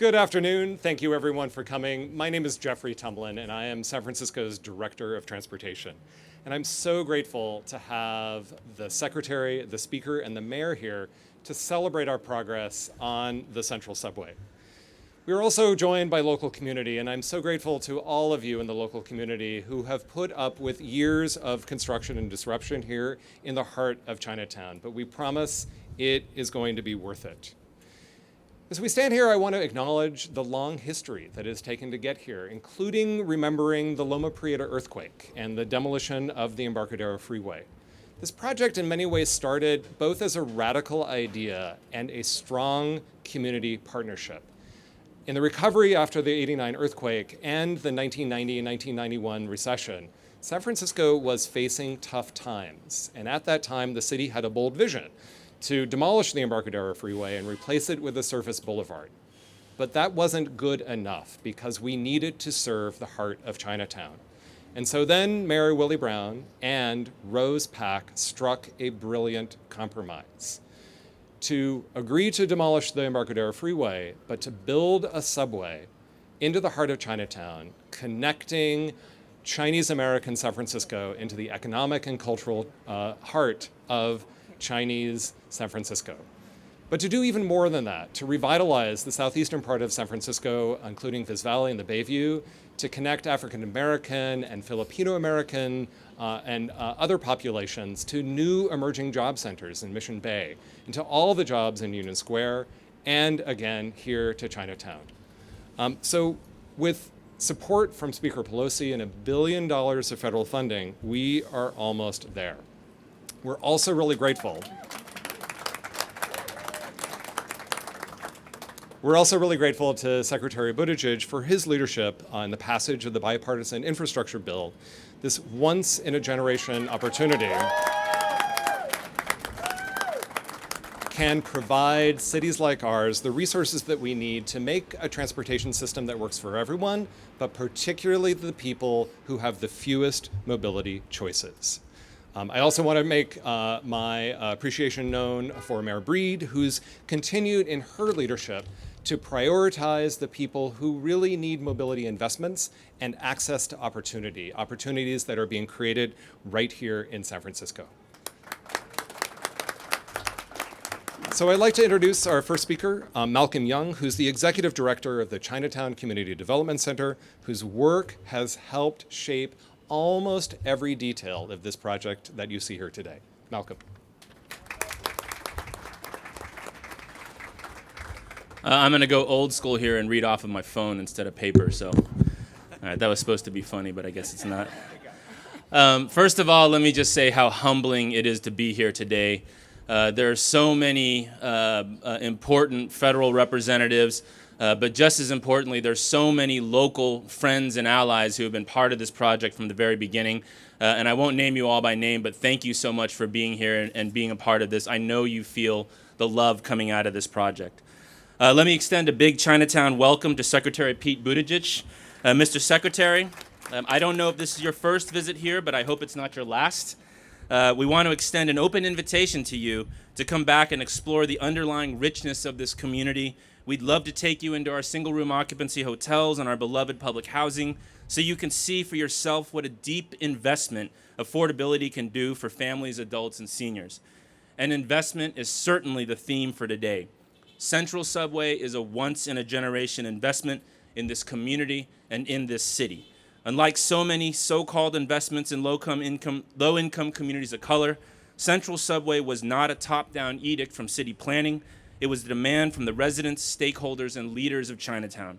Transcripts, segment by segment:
Good afternoon. Thank you everyone for coming. My name is Jeffrey Tumlin and I am San Francisco's Director of Transportation. And I'm so grateful to have the Secretary, the Speaker, and the Mayor here to celebrate our progress on the Central Subway. We are also joined by local community, and I'm so grateful to all of you in the local community who have put up with years of construction and disruption here in the heart of Chinatown. But we promise it is going to be worth it. As we stand here, I want to acknowledge the long history that it has taken to get here, including remembering the Loma Prieta earthquake and the demolition of the Embarcadero Freeway. This project in many ways started both as a radical idea and a strong community partnership. In the recovery after the '89 earthquake and the 1990 and 1991 recession, San Francisco was facing tough times. And at that time, the city had a bold vision to demolish the Embarcadero Freeway and replace it with a surface boulevard. But that wasn't good enough because we needed to serve the heart of Chinatown. And so then Mayor Willie Brown and Rose Pak struck a brilliant compromise to agree to demolish the Embarcadero Freeway, but to build a subway into the heart of Chinatown, connecting Chinese-American San Francisco into the economic and cultural heart of Chinese San Francisco. But to do even more than that, to revitalize the southeastern part of San Francisco, including Viz Valley and the Bayview, to connect African American and Filipino American and other populations to new emerging job centers in Mission Bay, and to all the jobs in Union Square, and again here to Chinatown. So with support from Speaker Pelosi and $1 billion of federal funding, we are almost there. We're also really grateful. We're also really grateful to Secretary Buttigieg for his leadership on the passage of the bipartisan infrastructure bill. This once-in-a-generation opportunity can provide cities like ours the resources that we need to make a transportation system that works for everyone, but particularly the people who have the fewest mobility choices. I also want to make my appreciation known for Mayor Breed, who's continued in her leadership to prioritize the people who really need mobility investments and access to opportunities that are being created right here in San Francisco. So I'd like to introduce our first speaker, Malcolm Young, who's the Executive Director of the Chinatown Community Development Center, whose work has helped shape almost every detail of this project that you see here today. Malcolm. I'm going to go old school here and read off of my phone instead of paper. So that was supposed to be funny, but I guess it's not. First of all, let me just say how humbling it is to be here today. There are so many important federal representatives, but just as importantly, there's so many local friends and allies who have been part of this project from the very beginning. And I won't name you all by name, but thank you so much for being here and being a part of this. I know you feel the love coming out of this project. Let me extend a big Chinatown welcome to Secretary Pete Buttigieg. Mr. Secretary, I don't know if this is your first visit here, but I hope it's not your last. We want to extend an open invitation to you to come back and explore the underlying richness of this community. We'd love to take you into our single-room occupancy hotels and our beloved public housing so you can see for yourself what a deep investment affordability can do for families, adults, and seniors. And investment is certainly the theme for today. Central Subway is a once-in-a-generation investment in this community and in this city. Unlike so many so-called investments in low-income communities of color, Central Subway was not a top-down edict from city planning. It was the demand from the residents, stakeholders, and leaders of Chinatown.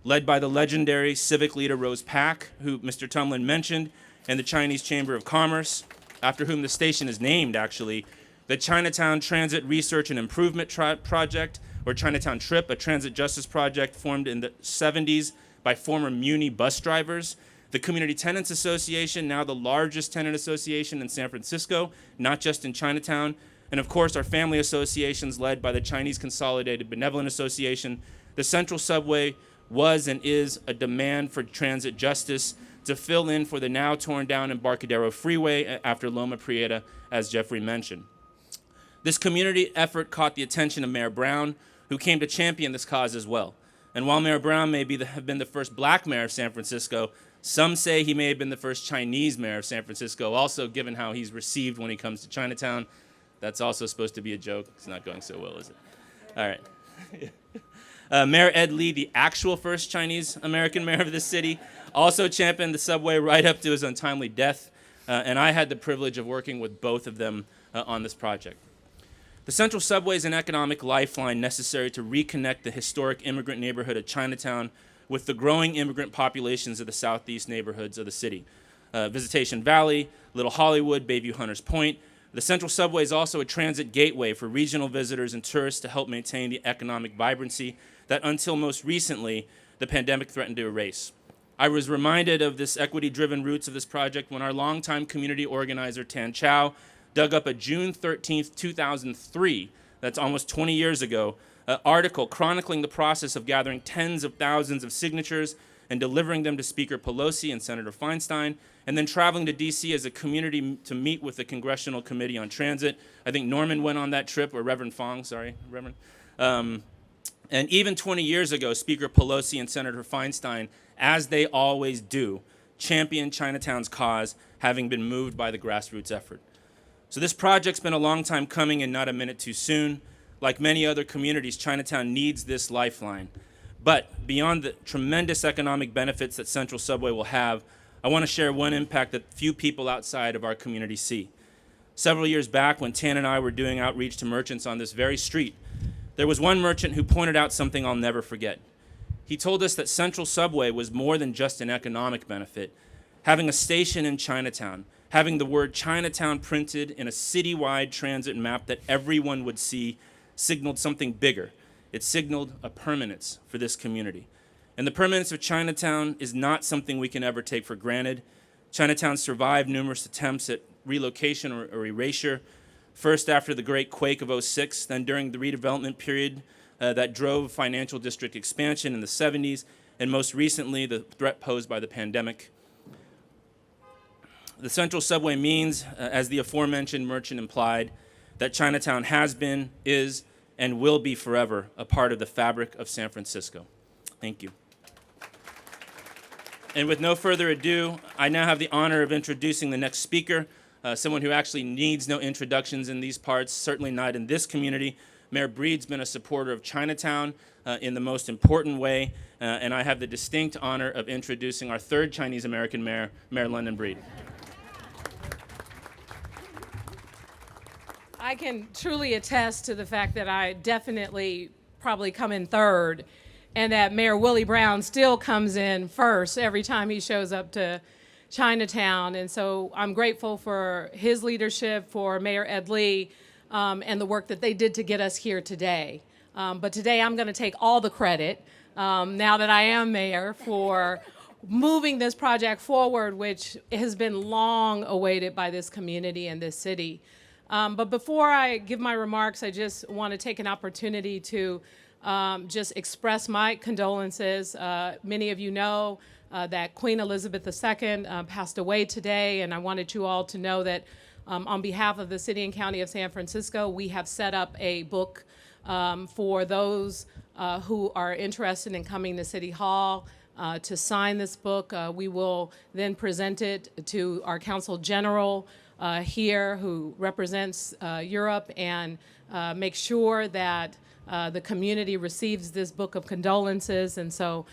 Led by the legendary civic leader Rose Pak, who Mr. Tumlin mentioned, and the Chinese Chamber of Commerce, after whom the station is named, actually, the Chinatown Transit Research and Improvement Project, or Chinatown TRIP, a transit justice project formed in the 70s by former Muni bus drivers, the Community Tenants Association, now the largest tenant association in San Francisco, not just in Chinatown, and of course our family associations led by the Chinese Consolidated Benevolent Association. The Central Subway was and is a demand for transit justice to fill in for the now torn down Embarcadero Freeway after Loma Prieta, as Jeffrey mentioned. This community effort caught the attention of Mayor Brown, who came to champion this cause as well. And while Mayor Brown may have been the first black mayor of San Francisco, some say he may have been the first Chinese mayor of San Francisco. Also, given how he's received when he comes to Chinatown, that's also supposed to be a joke. It's not going so well, is it? All right. Mayor Ed Lee, the actual first Chinese American mayor of this city, also championed the subway right up to his untimely death. And I had the privilege of working with both of them on this project. The Central Subway is an economic lifeline necessary to reconnect the historic immigrant neighborhood of Chinatown with the growing immigrant populations of the southeast neighborhoods of the city. Visitation Valley, Little Hollywood, Bayview Hunters Point. The Central Subway is also a transit gateway for regional visitors and tourists to help maintain the economic vibrancy that until most recently, the pandemic threatened to erase. I was reminded of this equity-driven roots of this project when our longtime community organizer, Tan Chow, dug up a June 13th, 2003, that's almost 20 years ago, article chronicling the process of gathering tens of thousands of signatures and delivering them to Speaker Pelosi and Senator Feinstein, and then traveling to D.C. as a community to meet with the Congressional Committee on Transit. I think Norman went on that trip, or Reverend Fong, sorry, Reverend. And even 20 years ago, Speaker Pelosi and Senator Feinstein, as they always do, championed Chinatown's cause, having been moved by the grassroots effort. So this project's been a long time coming and not a minute too soon. Like many other communities, Chinatown needs this lifeline. But beyond the tremendous economic benefits that Central Subway will have, I want to share one impact that few people outside of our community see. Several years back, when Tan and I were doing outreach to merchants on this very street, there was one merchant who pointed out something I'll never forget. He told us that Central Subway was more than just an economic benefit. Having a station in Chinatown, having the word Chinatown printed in a citywide transit map that everyone would see, signaled something bigger. It signaled a permanence for this community. And the permanence of Chinatown is not something we can ever take for granted. Chinatown survived numerous attempts at relocation or erasure, first after the Great Quake of '06, then during the redevelopment period that drove financial district expansion in the 70s, and most recently, the threat posed by the pandemic. The Central Subway means, as the aforementioned merchant implied, that Chinatown has been, is, and will be forever a part of the fabric of San Francisco. Thank you. And with no further ado, I now have the honor of introducing the next speaker, someone who actually needs no introductions in these parts, certainly not in this community. Mayor Breed's been a supporter of Chinatown in the most important way, and I have the distinct honor of introducing our third Chinese American mayor, Mayor London Breed. I can truly attest to the fact that I definitely probably come in third, and that Mayor Willie Brown still comes in first every time he shows up to Chinatown. And so I'm grateful for his leadership, for Mayor Ed Lee, and the work that they did to get us here today. But today I'm going to take all the credit, now that I am mayor, for moving this project forward, which has been long awaited by this community and this city. But before I give my remarks, I just want to take an opportunity to just express my condolences. Many of you know that Queen Elizabeth II passed away today, and I wanted you all to know that on behalf of the City and County of San Francisco, we have set up a book for those who are interested in coming to City Hall to sign this book. We will then present it to our Consul General here, who represents Europe, and make sure that the community receives this book of condolences. And so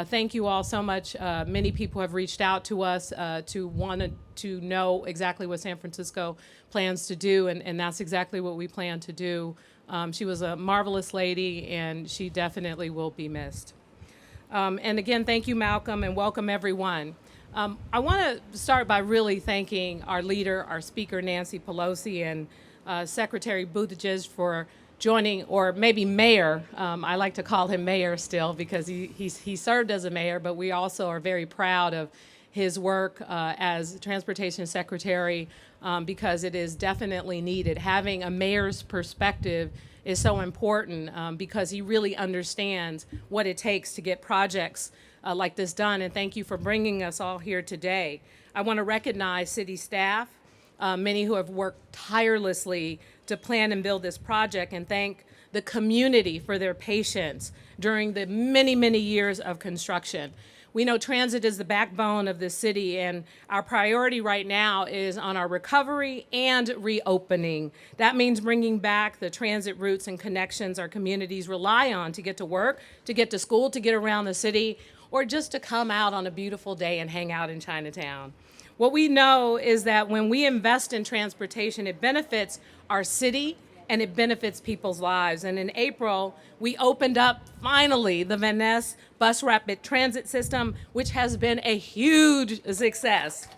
thank you all so much. Many people have reached out to us to want to know exactly what San Francisco plans to do, and that's exactly what we plan to do. She was a marvelous lady, and she definitely will be missed. And again, thank you, Malcolm, and welcome everyone. I want to start by really thanking our leader, our Speaker Nancy Pelosi, and Secretary Buttigieg for joining, or maybe mayor. I like to call him mayor still because he served as a mayor, but we also are very proud of his work as Transportation Secretary because it is definitely needed. Having a mayor's perspective is so important because he really understands what it takes to get projects like this done, and thank you for bringing us all here today. I want to recognize city staff, many who have worked tirelessly to plan and build this project, and thank the community for their patience during the many, many years of construction. We know transit is the backbone of the city, and our priority right now is on our recovery and reopening. That means bringing back the transit routes and connections our communities rely on to get to work, to get to school, to get around the city, or just to come out on a beautiful day and hang out in Chinatown. What we know is that when we invest in transportation, it benefits our city and it benefits people's lives. And in April, we opened up, finally, the Van Ness Bus Rapid Transit System, which has been a huge success.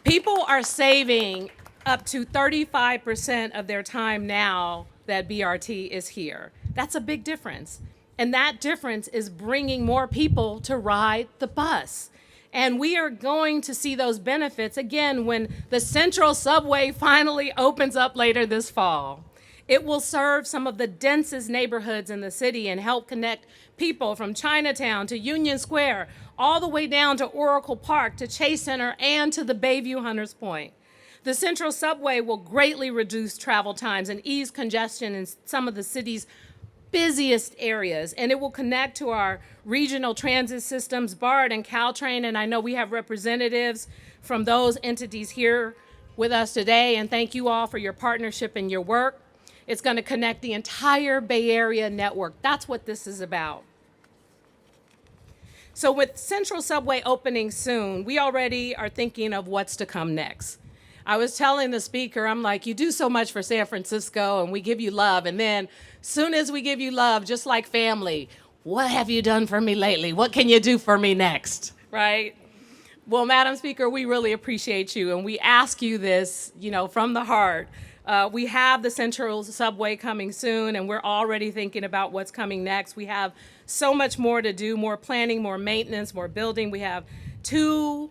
People are saving up to 35% of their time now that BRT is here. That's a big difference. And that difference is bringing more people to ride the bus. And we are going to see those benefits again when the Central Subway finally opens up later this fall. It will serve some of the densest neighborhoods in the city and help connect people from Chinatown to Union Square, all the way down to Oracle Park, to Chase Center, and to the Bayview Hunters Point. The Central Subway will greatly reduce travel times and ease congestion in some of the city's busiest areas, and it will connect to our regional transit systems, BART and Caltrain, and I know we have representatives from those entities here with us today, and thank you all for your partnership and your work. It's going to connect the entire Bay Area network. That's what this is about. So with Central Subway opening soon, we already are thinking of what's to come next. I was telling the speaker, I'm like, you do so much for San Francisco and we give you love. And then soon as we give you love, just like family, what have you done for me lately? What can you do for me next, right? Well, Madam Speaker, we really appreciate you. And we ask you this, from the heart. We have the Central Subway coming soon, and we're already thinking about what's coming next. We have so much more to do, more planning, more maintenance, more building. We have 2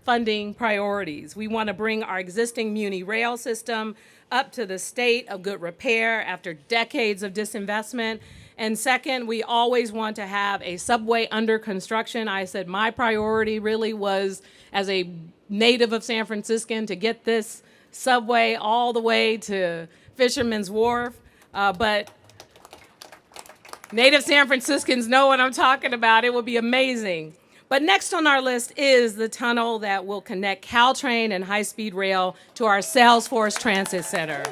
funding priorities. We want to bring our existing Muni rail system up to the state of good repair after decades of disinvestment. And second, we always want to have a subway under construction. I said my priority really was, as a native of San Francisco, to get this subway all the way to Fisherman's Wharf. But native San Franciscans know what I'm talking about. It will be amazing. But next on our list is the tunnel that will connect Caltrain and high-speed rail to our Salesforce Transit Center.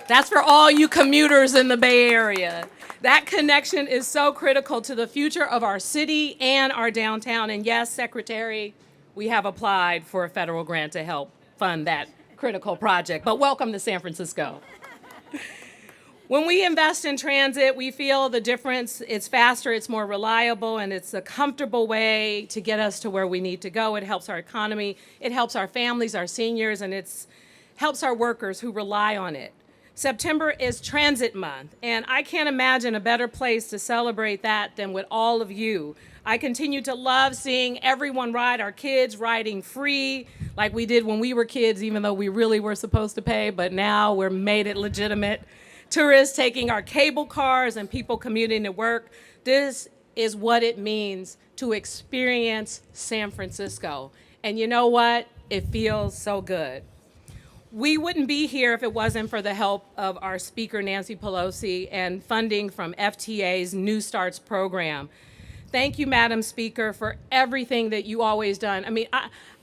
That's for all you commuters in the Bay Area. That connection is so critical to the future of our city and our downtown. And yes, Secretary, we have applied for a federal grant to help fund that critical project. But welcome to San Francisco. When we invest in transit, we feel the difference. It's faster, it's more reliable, and it's a comfortable way to get us to where we need to go. It helps our economy, it helps our families, our seniors, and it helps our workers who rely on it. September is Transit Month, and I can't imagine a better place to celebrate that than with all of you. I continue to love seeing everyone ride, our kids riding free like we did when we were kids, even though we really were supposed to pay, but now we're made it legitimate. Tourists taking our cable cars and people commuting to work. This is what it means to experience San Francisco. And you know what? It feels so good. We wouldn't be here if it wasn't for the help of our Speaker Nancy Pelosi and funding from FTA's New Starts program. Thank you, Madam Speaker, for everything that you always done. I mean,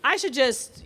I should just,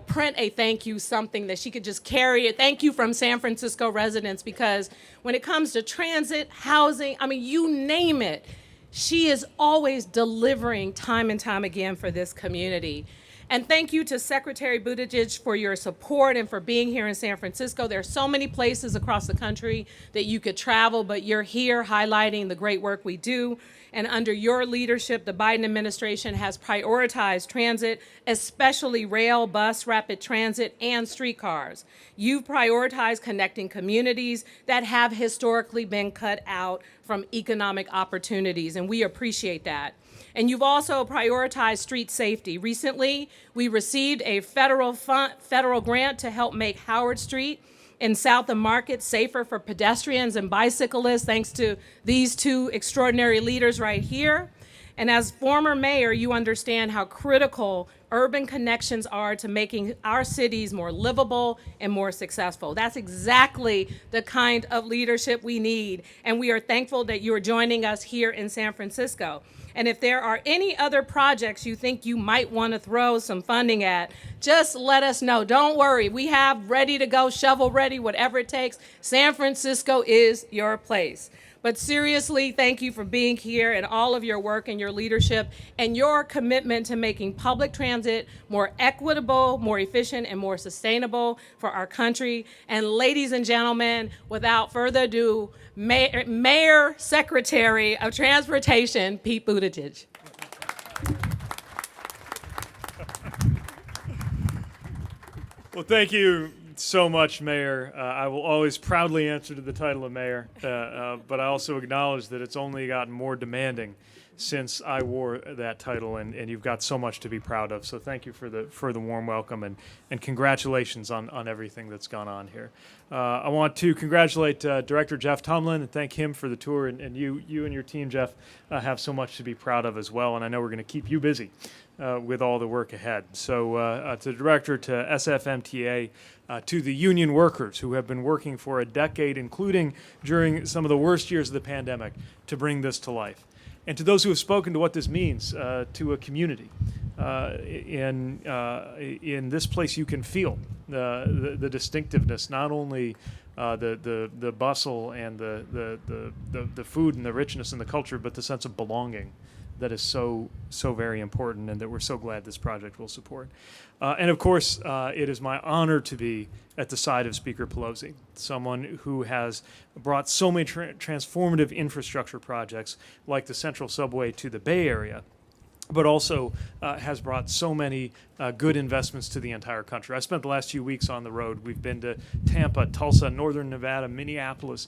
print a thank you, something that she could just carry it. Thank you from San Francisco residents, because when it comes to transit, housing, you name it, she is always delivering time and time again for this community. And thank you to Secretary Buttigieg for your support and for being here in San Francisco. There are so many places across the country that you could travel, but you're here highlighting the great work we do. And under your leadership, the Biden administration has prioritized transit, especially rail, bus, rapid transit, and streetcars. You've prioritized connecting communities that have historically been cut out from economic opportunities, and we appreciate that. And you've also prioritized street safety. Recently, we received a federal grant to help make Howard Street in South of Market safer for pedestrians and bicyclists, thanks to these 2 extraordinary leaders right here. And as former mayor, you understand how critical urban connections are to making our cities more livable and more successful. That's exactly the kind of leadership we need. And we are thankful that you are joining us here in San Francisco. And if there are any other projects you think you might want to throw some funding at, just let us know. Don't worry, we have ready to go, shovel ready, whatever it takes. San Francisco is your place. But seriously, thank you for being here and all of your work and your leadership and your commitment to making public transit more equitable, more efficient, and more sustainable for our country. And ladies and gentlemen, without further ado, Mayor Secretary of Transportation, Pete Buttigieg. Well, thank you so much, Mayor. I will always proudly answer to the title of Mayor, but I also acknowledge that it's only gotten more demanding since I wore that title, and you've got so much to be proud of. So thank you for the warm welcome, and congratulations on everything that's gone on here. I want to congratulate Director Jeff Tumlin and thank him for the tour, and you and your team, Jeff, have so much to be proud of as well, and I know we're going to keep you busy with all the work ahead. So to the Director, to SFMTA, to the union workers who have been working for a decade, including during some of the worst years of the pandemic, to bring this to life. And to those who have spoken to what this means to a community. In this place, you can feel the distinctiveness, not only the bustle and the food and the richness and the culture, but the sense of belonging that is so very important, and that we're so glad this project will support. And of course, it is my honor to be at the side of Speaker Pelosi, someone who has brought so many transformative infrastructure projects like the Central Subway to the Bay Area, but also has brought so many good investments to the entire country. I spent the last few weeks on the road. We've been to Tampa, Tulsa, Northern Nevada, Minneapolis,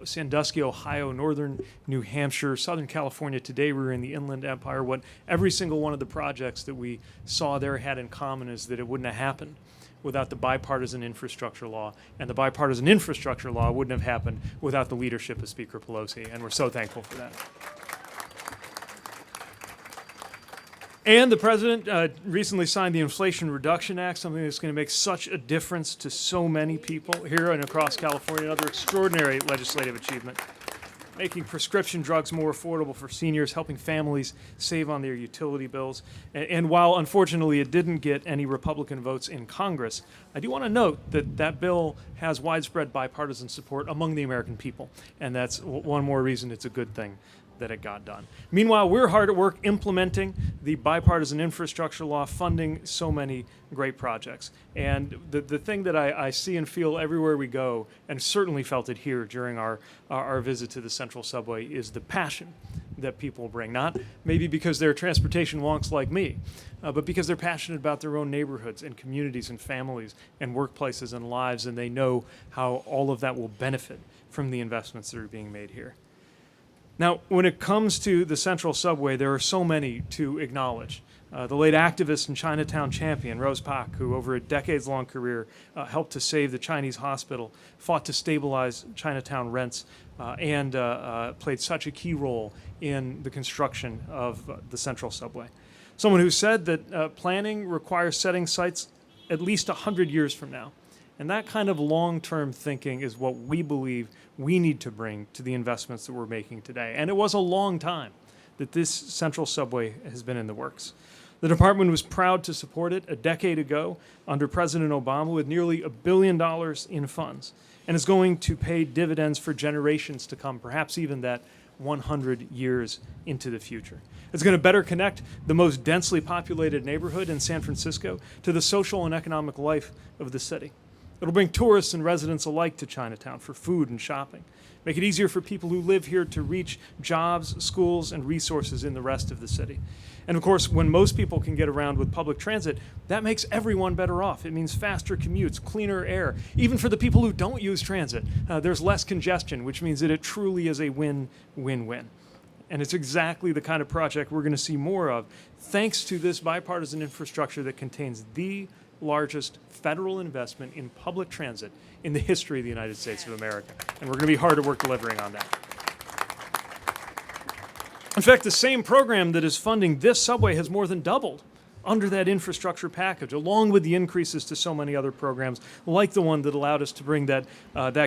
Sandusky, Ohio, Northern New Hampshire, Southern California. Today we were in the Inland Empire. What every single one of the projects that we saw there had in common is that it wouldn't have happened without the bipartisan infrastructure law, and the bipartisan infrastructure law wouldn't have happened without the leadership of Speaker Pelosi, and we're so thankful for that. And the president recently signed the Inflation Reduction Act, something that's going to make such a difference to so many people here and across California. Another extraordinary legislative achievement, making prescription drugs more affordable for seniors, helping families save on their utility bills. And while, unfortunately, it didn't get any Republican votes in Congress, I do want to note that that bill has widespread bipartisan support among the American people. And that's one more reason it's a good thing that it got done. Meanwhile, we're hard at work implementing the bipartisan infrastructure law, funding so many great projects. And the thing that I see and feel everywhere we go, and certainly felt it here during our visit to the Central Subway, is the passion that people bring. Not maybe because they're transportation wonks like me, but because they're passionate about their own neighborhoods and communities and families and workplaces and lives, and they know how all of that will benefit from the investments that are being made here. Now, when it comes to the Central Subway, there are so many to acknowledge. The late activist and Chinatown champion, Rose Pak, who over a decades-long career helped to save the Chinese hospital, fought to stabilize Chinatown rents, and played such a key role in the construction of the Central Subway. Someone who said that planning requires setting sites at least 100 years from now. And that kind of long-term thinking is what we believe we need to bring to the investments that we're making today. And it was a long time that this Central Subway has been in the works. The department was proud to support it a decade ago under President Obama with nearly $1 billion in funds, and is going to pay dividends for generations to come, perhaps even that 100 years into the future. It's going to better connect the most densely populated neighborhood in San Francisco to the social and economic life of the city. It'll bring tourists and residents alike to Chinatown for food and shopping, make it easier for people who live here to reach jobs, schools, and resources in the rest of the city. And of course, when most people can get around with public transit, that makes everyone better off. It means faster commutes, cleaner air. Even for the people who don't use transit, there's less congestion, which means that it truly is a win-win-win. And it's exactly the kind of project we're going to see more of, thanks to this bipartisan infrastructure that contains the largest federal investment in public transit in the history of the United States of America. And we're going to be hard at work delivering on that. In fact, the same program that is funding this subway has more than doubled under that infrastructure package, along with the increases to so many other programs, like the one that allowed us to bring that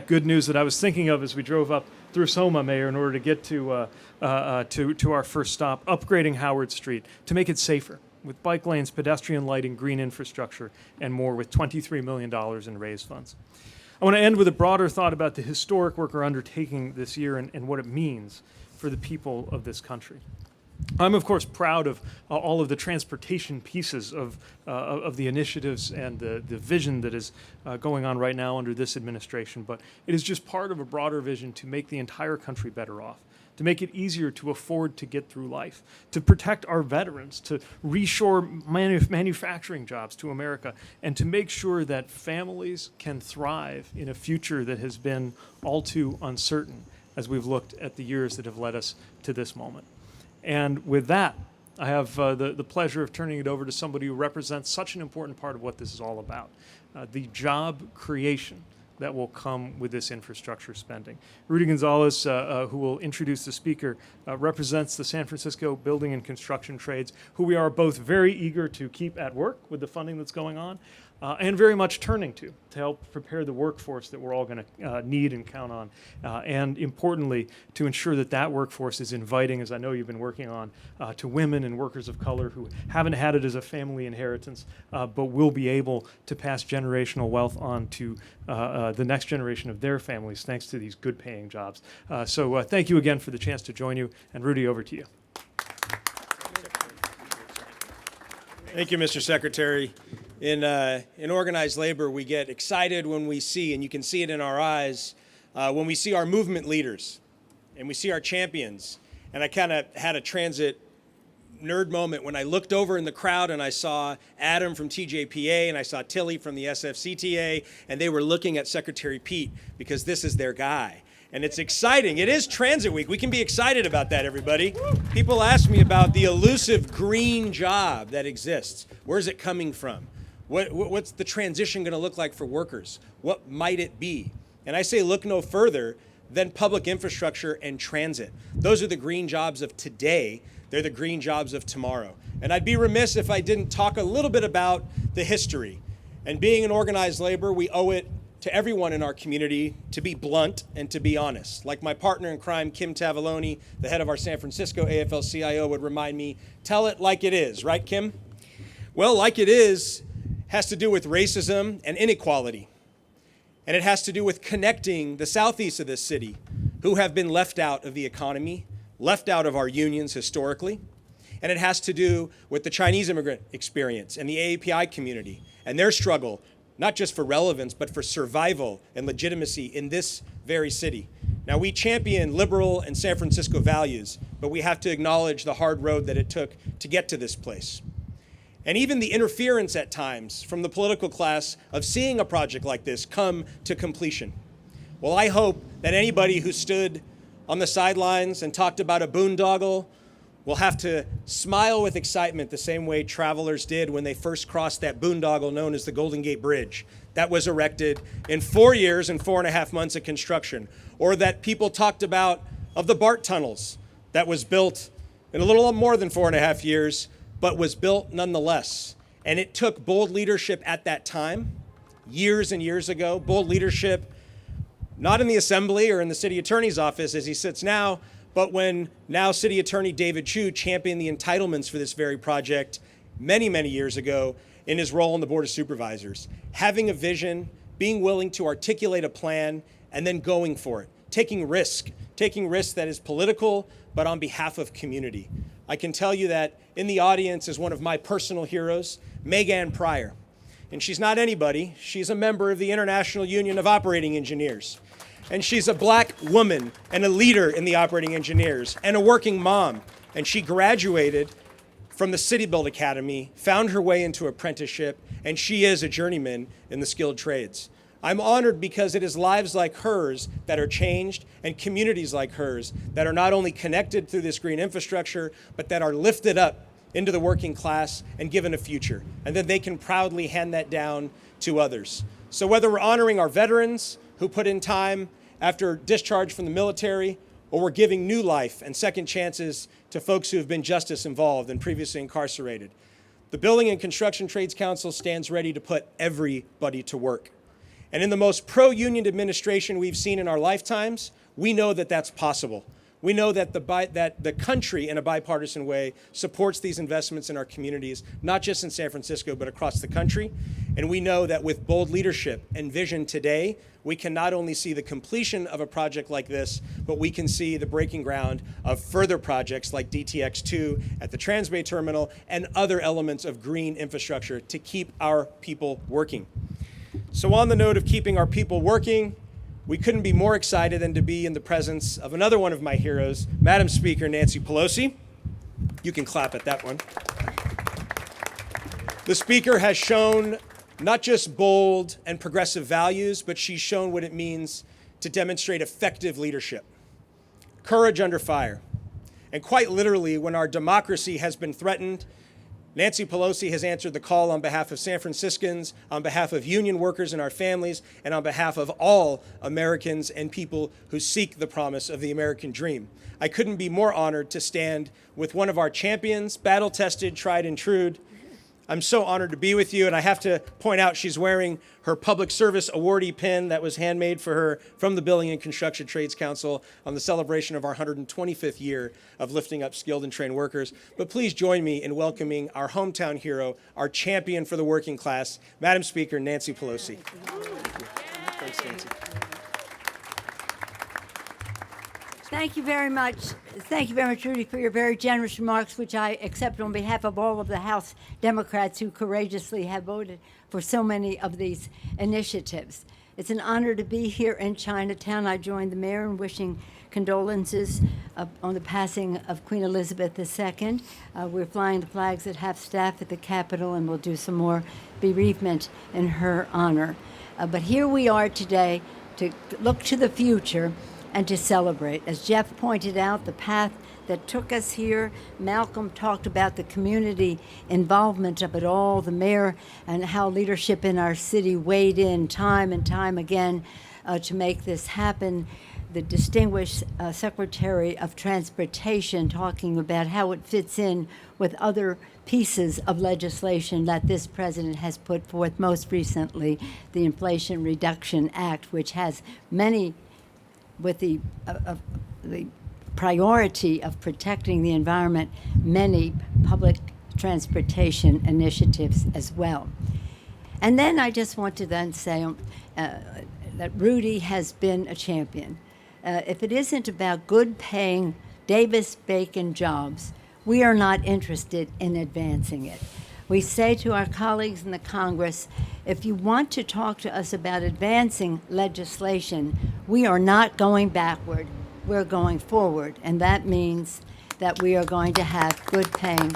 good news that I was thinking of as we drove up through Soma, Mayor, in order to get to our first stop, upgrading Howard Street to make it safer, with bike lanes, pedestrian lighting, green infrastructure, and more, with $23 million in raised funds. I want to end with a broader thought about the historic work we're undertaking this year and what it means for the people of this country. I'm, of course, proud of all of the transportation pieces of the initiatives and the vision that is going on right now under this administration, but it is just part of a broader vision to make the entire country better off, to make it easier to afford to get through life, to protect our veterans, to reshore manufacturing jobs to America, and to make sure that families can thrive in a future that has been all too uncertain as we've looked at the years that have led us to this moment. And with that, I have the pleasure of turning it over to somebody who represents such an important part of what this is all about, the job creation that will come with this infrastructure spending. Rudy Gonzalez, who will introduce the speaker, represents the San Francisco building and construction trades, who we are both very eager to keep at work with the funding that's going on, and very much turning to help prepare the workforce that we're all going to need and count on, and importantly, to ensure that that workforce is inviting, as I know you've been working on, to women and workers of color who haven't had it as a family inheritance, but will be able to pass generational wealth on to the next generation of their families thanks to these good paying jobs. So thank you again for the chance to join you, and Rudy, over to you. Thank you, Mr. Secretary. In organized labor, we get excited when we see, and you can see it in our eyes, when we see our movement leaders and we see our champions. And I kind of had a transit nerd moment when I looked over in the crowd and I saw Adam from TJPA and I saw Tilly from the SFCTA, and they were looking at Secretary Pete because this is their guy. And it's exciting. It is Transit Week. We can be excited about that, everybody. People ask me about the elusive green job that exists. Where's it coming from? What's the transition going to look like for workers? What might it be? And I say look no further than public infrastructure and transit. Those are the green jobs of today. They're the green jobs of tomorrow. And I'd be remiss if I didn't talk a little bit about the history. And being in organized labor, we owe it to everyone in our community to be blunt and to be honest. Like my partner in crime, Kim Tavallone, the head of our San Francisco AFL-CIO, would remind me, tell it like it is, right, Kim? Well, like it is has to do with racism and inequality. And it has to do with connecting the southeast of this city, who have been left out of the economy, left out of our unions historically. And it has to do with the Chinese immigrant experience and the AAPI community and their struggle, not just for relevance, but for survival and legitimacy in this very city. Now, we champion liberal and San Francisco values, but we have to acknowledge the hard road that it took to get to this place. And even the interference at times from the political class of seeing a project like this come to completion. Well, I hope that anybody who stood on the sidelines and talked about a boondoggle will have to smile with excitement the same way travelers did when they first crossed that boondoggle known as the Golden Gate Bridge that was erected in 4 years and 4.5 months of construction, or that people talked about of the BART tunnels that was built in a little more than 4.5 years, but was built nonetheless. And it took bold leadership at that time, years and years ago, bold leadership, not in the assembly or in the city attorney's office as he sits now, but when now City Attorney David Chu championed the entitlements for this very project many, many years ago in his role on the Board of Supervisors. Having a vision, being willing to articulate a plan, and then going for it, taking risk that is political, but on behalf of community. I can tell you that in the audience is one of my personal heroes, Megan Pryor. And she's not anybody. She's a member of the International Union of Operating Engineers. And she's a black woman and a leader in the operating engineers and a working mom. And she graduated from the City Build Academy, found her way into apprenticeship, and she is a journeyman in the skilled trades. I'm honored because it is lives like hers that are changed and communities like hers that are not only connected through this green infrastructure, but that are lifted up into the working class and given a future. And then they can proudly hand that down to others. So whether we're honoring our veterans who put in time after discharge from the military, or we're giving new life and second chances to folks who have been justice involved and previously incarcerated. The Building and Construction Trades Council stands ready to put everybody to work. And in the most pro-union administration we've seen in our lifetimes, we know that that's possible. We know that the country, in a bipartisan way, supports these investments in our communities, not just in San Francisco, but across the country. And we know that with bold leadership and vision today, we can not only see the completion of a project like this, but we can see the breaking ground of further projects like DTX2 at the Transbay Terminal and other elements of green infrastructure to keep our people working. So on the note of keeping our people working, we couldn't be more excited than to be in the presence of another one of my heroes, Madam Speaker Nancy Pelosi. You can clap at that one. The Speaker has shown not just bold and progressive values, but she's shown what it means to demonstrate effective leadership, courage under fire. And quite literally, when our democracy has been threatened, Nancy Pelosi has answered the call on behalf of San Franciscans, on behalf of union workers and our families, and on behalf of all Americans and people who seek the promise of the American dream. I couldn't be more honored to stand with one of our champions, battle-tested, tried and true. I'm so honored to be with you, and I have to point out she's wearing her Public Service Awardee pin that was handmade for her from the Building and Construction Trades Council on the celebration of our 125th year of lifting up skilled and trained workers. But please join me in welcoming our hometown hero, our champion for the working class, Madam Speaker Nancy Pelosi. Thanks, Nancy. Thank you very much. Thank you very much, Rudy, for your very generous remarks, which I accept on behalf of all of the House Democrats who courageously have voted for so many of these initiatives. It's an honor to be here in Chinatown. I joined the mayor in wishing condolences on the passing of Queen Elizabeth II. We're flying the flags at half-staff at the Capitol, and we'll do some more bereavement in her honor. But here we are today to look to the future and to celebrate. As Jeff pointed out, the path that took us here, Malcolm talked about the community involvement of it all, the mayor and how leadership in our city weighed in time and time again to make this happen. The distinguished Secretary of Transportation talking about how it fits in with other pieces of legislation that this president has put forth, most recently the Inflation Reduction Act, which has many with the priority of protecting the environment, many public transportation initiatives as well. And then I just want to then say that Rudy has been a champion. If it isn't about good-paying Davis-Bacon jobs, we are not interested in advancing it. We say to our colleagues in the Congress, if you want to talk to us about advancing legislation, we are not going backward, we're going forward. And that means that we are going to have good-paying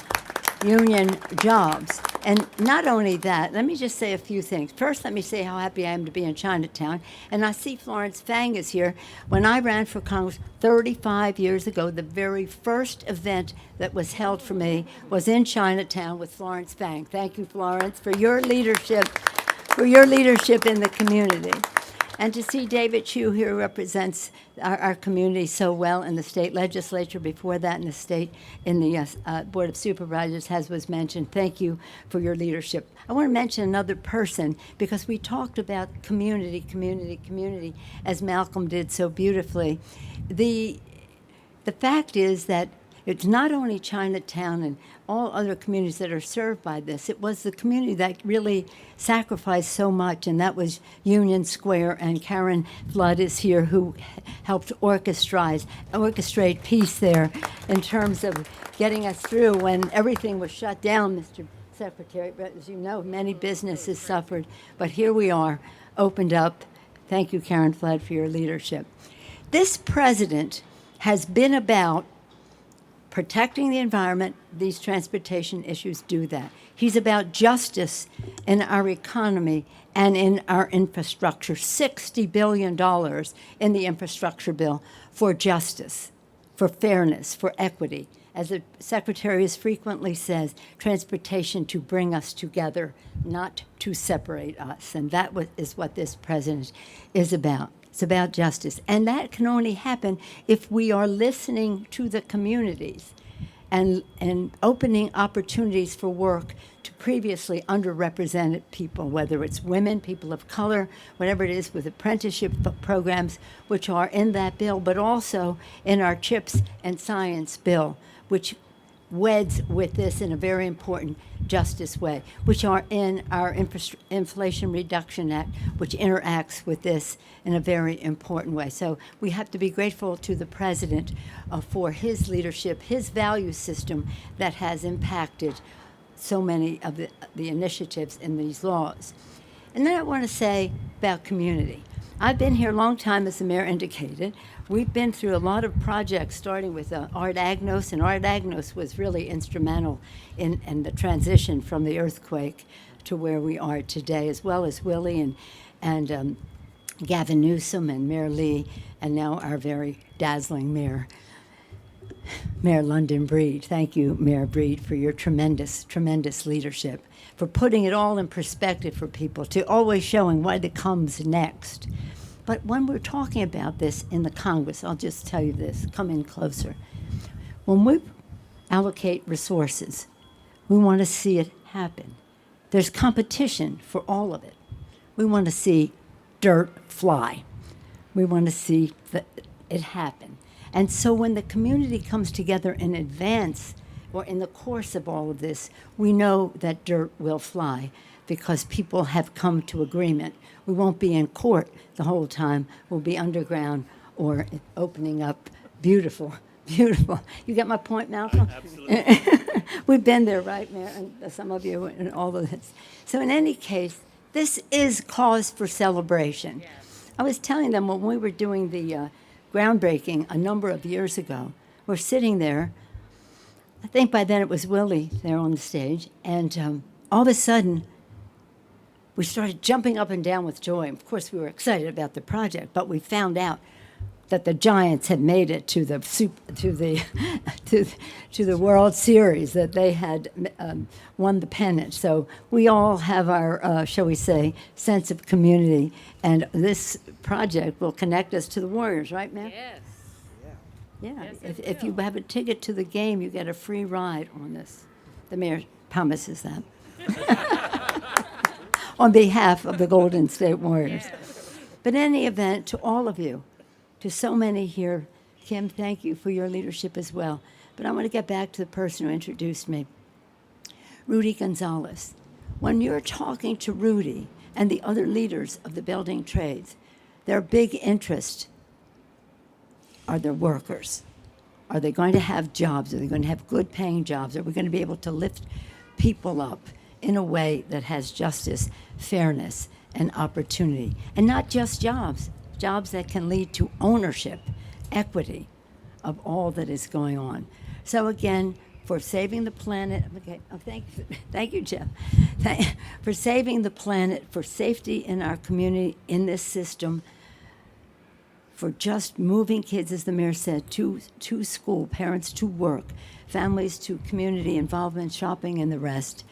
union jobs. And not only that, let me just say a few things. First, let me say how happy I am to be in Chinatown. And I see Florence Fang is here. When I ran for Congress 35 years ago, the very first event that was held for me was in Chinatown with Florence Fang. Thank you, Florence, for your leadership in the community. And to see David Chu here, who represents our community so well in the state legislature, before that in the state, in the Board of Supervisors, as was mentioned. Thank you for your leadership. I want to mention another person, because we talked about community, as Malcolm did so beautifully. The fact is that it's not only Chinatown and all other communities that are served by this. It was the community that really sacrificed so much, and that was Union Square. And Karen Flood is here, who helped orchestrate peace there in terms of getting us through when everything was shut down, Mr. Secretary. But as you know, many businesses suffered. But here we are, opened up. Thank you, Karen Flood, for your leadership. This president has been about protecting the environment. These transportation issues do that. He's about justice in our economy and in our infrastructure. $60 billion in the infrastructure bill for justice, for fairness, for equity. As the Secretary as frequently says, transportation to bring us together, not to separate us. And that is what this president is about. It's about justice. And that can only happen if we are listening to the communities and opening opportunities for work to previously underrepresented people, whether it's women, people of color, whatever it is, with apprenticeship programs, which are in that bill, but also in our CHIPS and Science bill, which weds with this in a very important justice way, which are in our Inflation Reduction Act, which interacts with this in a very important way. So we have to be grateful to the president for his leadership, his value system that has impacted so many of the initiatives in these laws. And then I want to say about community. I've been here a long time, as the mayor indicated. We've been through a lot of projects, starting with Art Agnos, and Art Agnos was really instrumental in the transition from the earthquake to where we are today, as well as Willie and Gavin Newsom and Mayor Lee, and now our very dazzling mayor, Mayor London Breed. Thank you, Mayor Breed, for your tremendous, tremendous leadership, for putting it all in perspective for people, to always showing what comes next. But when we're talking about this in the Congress, I'll just tell you this, come in closer. When we allocate resources, we want to see it happen. There's competition for all of it. We want to see dirt fly. We want to see it happen. And so when the community comes together in advance or in the course of all of this, we know that dirt will fly because people have come to agreement. We won't be in court the whole time. We'll be underground or opening up beautiful, beautiful. You get my point, Malcolm? Absolutely. We've been there, right, Mayor? And some of you and all of this. So in any case, this is cause for celebration. Yes. I was telling them when we were doing the groundbreaking a number of years ago, we're sitting there. I think by then it was Willie there on the stage, and all of a sudden, we started jumping up and down with joy. Of course, we were excited about the project, but we found out that the Giants had made it to the World Series, that they had won the pennant. So we all have our, shall we say, sense of community, and this project will connect us to the Warriors, right, ma'am? Yes. Yeah. Yes, If you have a ticket to the game, you get a free ride on this. The mayor promises that. On behalf of the Golden State Warriors. But in any event, to all of you, to so many here, Kim, thank you for your leadership as well. But I want to get back to the person who introduced me, Rudy Gonzalez. When you're talking to Rudy and the other leaders of the building trades, their big interest are their workers. Are they going to have jobs? Are they going to have good paying jobs? Are we going to be able to lift people up in a way that has justice, fairness, and opportunity? And not just jobs, jobs that can lead to ownership, equity of all that is going on. So again, for saving the planet, okay, oh, thank you, Jeff. For saving the planet, for safety in our community, in this system, for just moving kids, as the mayor said, to school, parents to work, families to community involvement, shopping, and the rest.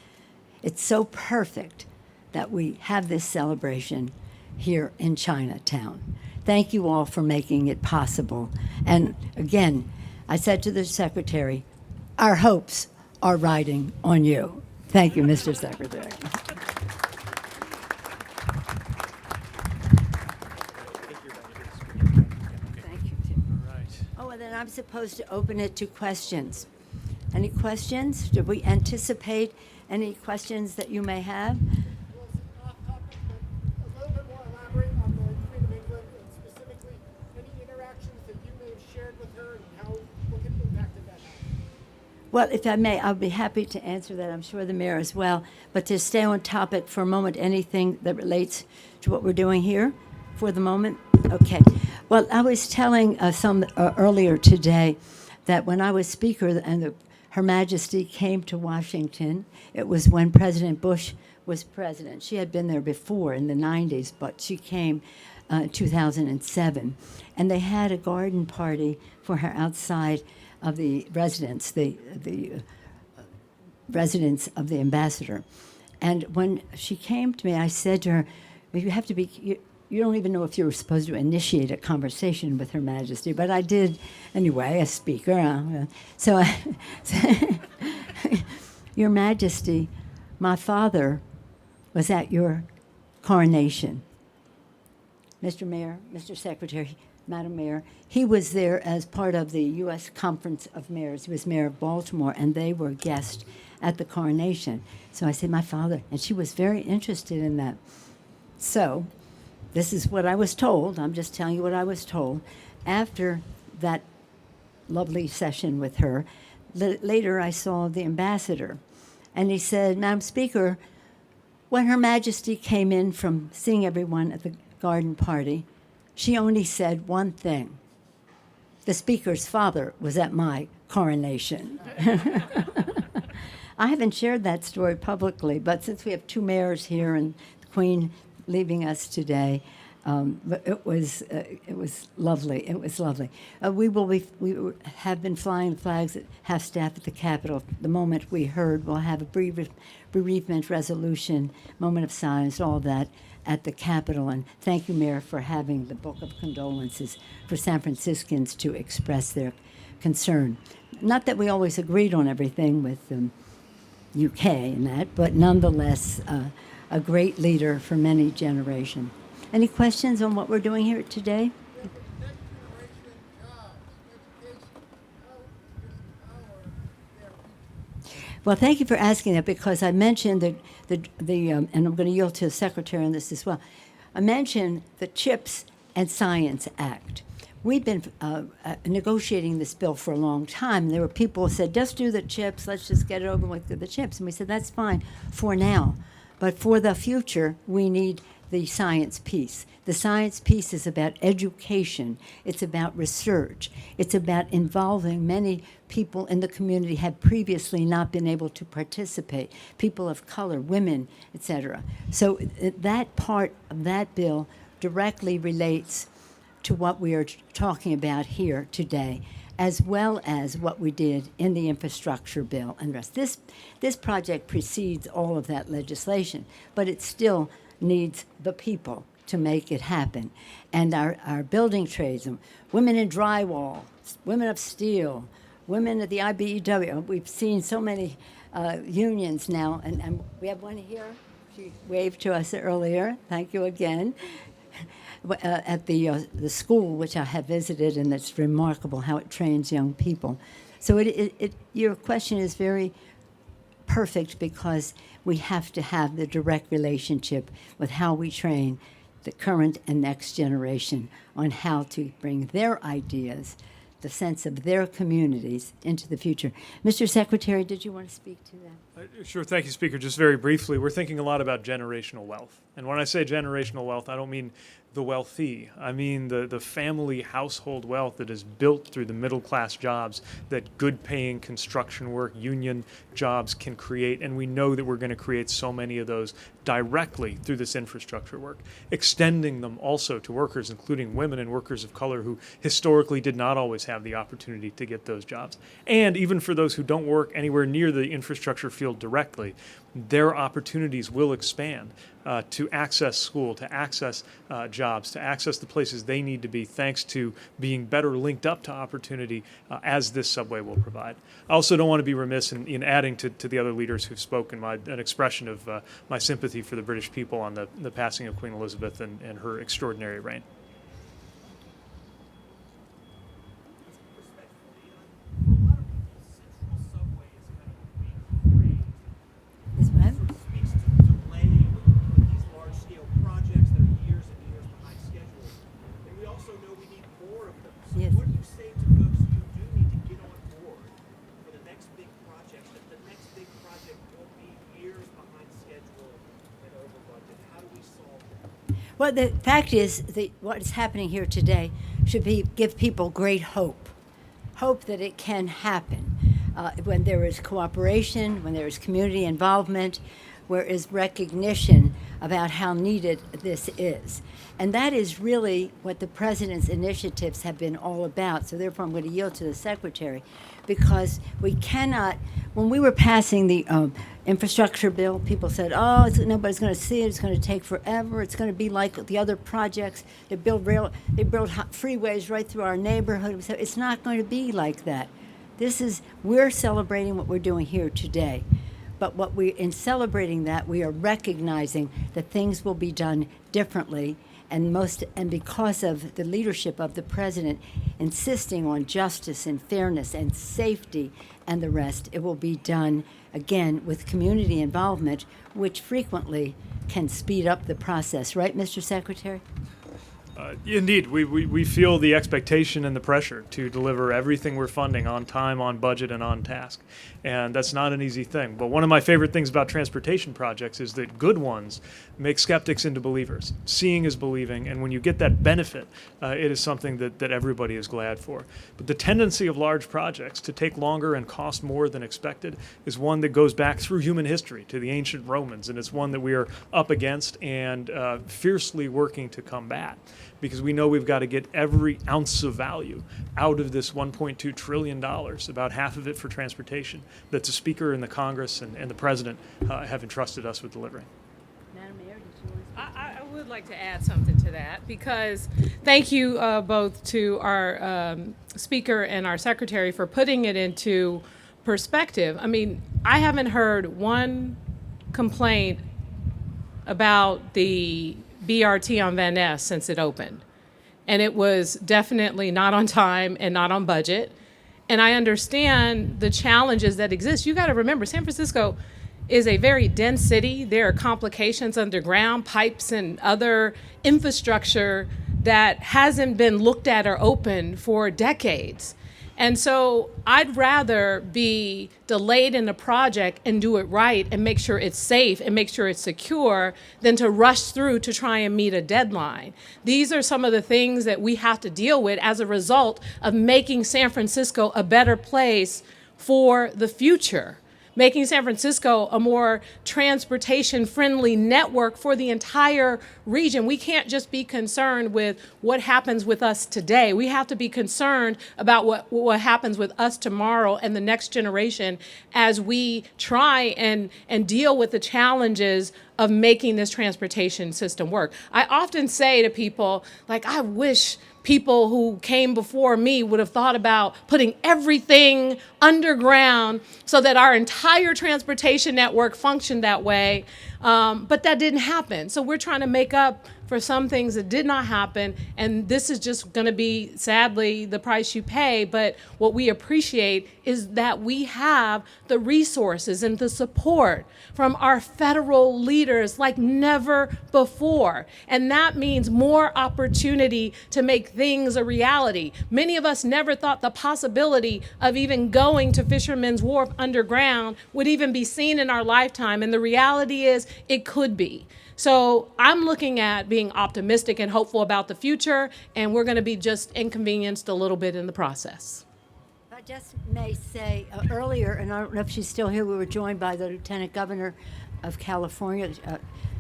It's so perfect that we have this celebration here in Chinatown. Thank you all for making it possible. And again, I said to the secretary, our hopes are riding on you. Thank you, Mr. Secretary. Thank you, Tim. All right. Oh, and then I'm supposed to open it to questions. Any questions? Did we anticipate any questions that you may have? Well, it's off topic, but a little bit more elaborate on the Queen of England and specifically any interactions that you may have shared with her and what impact did that have? Well, if I may, I'll be happy to answer that. I'm sure the mayor as well. But to stay on topic for a moment, anything that relates to what we're doing here for the moment? Okay. Well, I was telling some earlier today that when I was Speaker and Her Majesty came to Washington, it was when President Bush was president. She had been there before in the 90s, but she came in 2007. And they had a garden party for her outside of the residence, the residence of the ambassador. And when she came to me, I said to her, "You have to be you don't even know if you were supposed to initiate a conversation with Her Majesty, but I did anyway, as Speaker. So, Your Majesty, my father was at your coronation. Mr. Mayor, Mr. Secretary, Madam Mayor, he was there as part of the U.S. Conference of Mayors. He was mayor of Baltimore, and they were guests at the coronation. So I said, my father, and she was very interested in that. So this is what I was told. I'm just telling you what I was told. After that lovely session with her, later I saw the ambassador, and he said, Madam Speaker, when Her Majesty came in from seeing everyone at the garden party, she only said one thing. The Speaker's father was at my coronation. I haven't shared that story publicly, but since we have two mayors here and the Queen leaving us today, but it was lovely. It was lovely. We have been flying flags at half-staff at the Capitol. The moment we heard, we'll have a bereavement resolution, moment of silence, all that at the Capitol. And thank you, Mayor, for having the book of condolences for San Franciscans to express their concern. Not that we always agreed on everything with UK and that, but nonetheless, a great leader for many generations. Any questions on what we're doing here today? Well, thank you for asking that, because I mentioned and I'm going to yield to the Secretary on this as well. I mentioned the CHIPS and Science Act. We've been negotiating this bill for a long time. There were people who said, just do the CHIPS, let's just get it over with the CHIPS. And we said, that's fine for now. But for the future, we need the science piece. The science piece is about education. It's about research. It's about involving many people in the community have previously not been able to participate, people of color, women, etc. So that part of that bill directly relates to what we are talking about here today, as well as what we did in the infrastructure bill and the rest. This project precedes all of that legislation, but it still needs the people to make it happen. And our building trades, women in drywall, women of steel, women at the IBEW. We've seen so many unions now, and we have one here. She waved to us earlier. Thank you again. At the school, which I have visited, and it's remarkable how it trains young people. So your question is very perfect, because we have to have the direct relationship with how we train the current and next generation on how to bring their ideas, the sense of their communities, into the future. Mr. Secretary, did you want to speak to that? Sure. Thank you, Speaker. Just very briefly, we're thinking a lot about generational wealth. And when I say generational wealth, I don't mean the wealthy. I mean the family household wealth that is built through the middle-class jobs that good-paying construction work, union jobs can create. And we know that we're going to create so many of those directly through this infrastructure work, extending them also to workers, including women and workers of color who historically did not always have the opportunity to get those jobs. And even for those who don't work anywhere near the infrastructure field directly, their opportunities will expand to access school, to access jobs, to access the places they need to be, thanks to being better linked up to opportunity as this subway will provide. I also don't want to be remiss in adding to the other leaders who've spoken an expression of my sympathy for the British people on the passing of Queen Elizabeth and her extraordinary reign. Yes. What do you say to folks who do need to get on board for the next big project, that the next big project won't be years behind schedule and over budget? How do we solve that? Well, the fact is, what is happening here today should give people great hope that it can happen when there is cooperation, when there is community involvement, where is recognition about how needed this is. And that is really what the president's initiatives have been all about. So therefore, I'm going to yield to the secretary, because we cannot, when we were passing the infrastructure bill, people said, oh, nobody's going to see it, it's going to take forever, it's going to be like the other projects. They build freeways right through our neighborhood. So it's not going to be like that. We're celebrating what we're doing here today. But in celebrating that, we are recognizing that things will be done differently, and because of the leadership of the president insisting on justice and fairness and safety and the rest, it will be done again with community involvement, which frequently can speed up the process. Right, Mr. Secretary? Indeed, we feel the expectation and the pressure to deliver everything we're funding on time, on budget, and on task. And that's not an easy thing. But one of my favorite things about transportation projects is that good ones make skeptics into believers. Seeing is believing, and when you get that benefit, it is something that everybody is glad for. But the tendency of large projects to take longer and cost more than expected is one that goes back through human history to the ancient Romans, and it's one that we are up against and fiercely working to combat, because we know we've got to get every ounce of value out of this $1.2 trillion, about half of it for transportation, that the Speaker and the Congress and the President have entrusted us with delivering. Madam Mayor, did you want to I would like to add something to that, because thank you both to our Speaker and our Secretary for putting it into perspective. I mean, I haven't heard one complaint about the BRT on Van Ness since it opened. And it was definitely not on time and not on budget. And I understand the challenges that exist. You got to remember, San Francisco is a very dense city. There are complications underground, pipes and other infrastructure that hasn't been looked at or opened for decades. And so I'd rather be delayed in the project and do it right and make sure it's safe and make sure it's secure than to rush through to try and meet a deadline. These are some of the things that we have to deal with as a result of making San Francisco a better place for the future, making San Francisco a more transportation-friendly network for the entire region. We can't just be concerned with what happens with us today. We have to be concerned about what happens with us tomorrow and the next generation as we try and deal with the challenges of making this transportation system work. I often say to people, like, I wish people who came before me would have thought about putting everything underground so that our entire transportation network functioned that way. But that didn't happen. So we're trying to make up for some things that did not happen. And this is just going to be, sadly, the price you pay. But what we appreciate is that we have the resources and the support from our federal leaders like never before. And that means more opportunity to make things a reality. Many of us never thought the possibility of even going to Fisherman's Wharf underground would even be seen in our lifetime. And the reality is it could be. So I'm looking at being optimistic and hopeful about the future, and we're going to be just inconvenienced a little bit in the process. I just may say earlier, and I don't know if she's still here, we were joined by the Lieutenant Governor of California,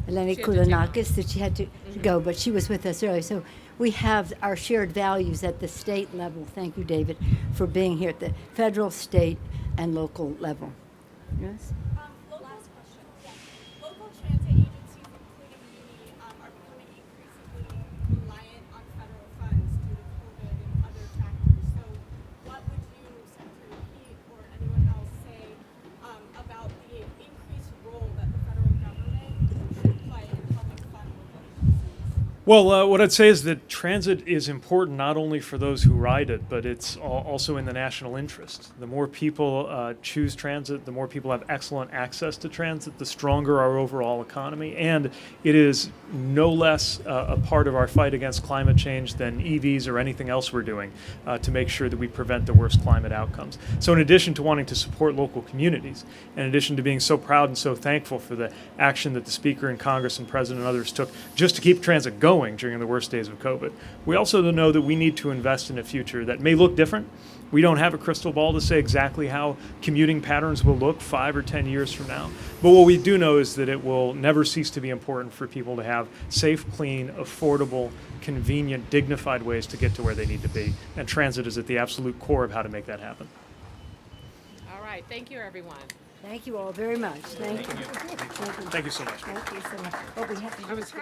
Eleni Kounalakis, that she had to go, but she was with us earlier. So we have our shared values at the state level. Thank you, David, for being here at the federal, state, and local level. Yes? Last question. Yeah. Local transit agencies, including UNI, are becoming increasingly reliant on federal funds due to COVID and other factors. So what would you, Secretary Pete, or anyone else say about the increased role that the federal government should play in helping fund local agencies? Well, what I'd say is that transit is important not only for those who ride it, but it's also in the national interest. The more people choose transit, the more people have excellent access to transit, the stronger our overall economy. And it is no less a part of our fight against climate change than EVs or anything else we're doing to make sure that we prevent the worst climate outcomes. So in addition to wanting to support local communities, in addition to being so proud and so thankful for the action that the Speaker and Congress and President and others took just to keep transit going, growing during the worst days of COVID. We also know that we need to invest in a future that may look different. We don't have a crystal ball to say exactly how commuting patterns will look 5 or 10 years from now. But what we do know is that it will never cease to be important for people to have safe, clean, affordable, convenient, dignified ways to get to where they need to be. And transit is at the absolute core of how to make that happen. All right, thank you, everyone. Thank you all very much. Thank you. Thank you so much. Thank you so much. Oh, we have to use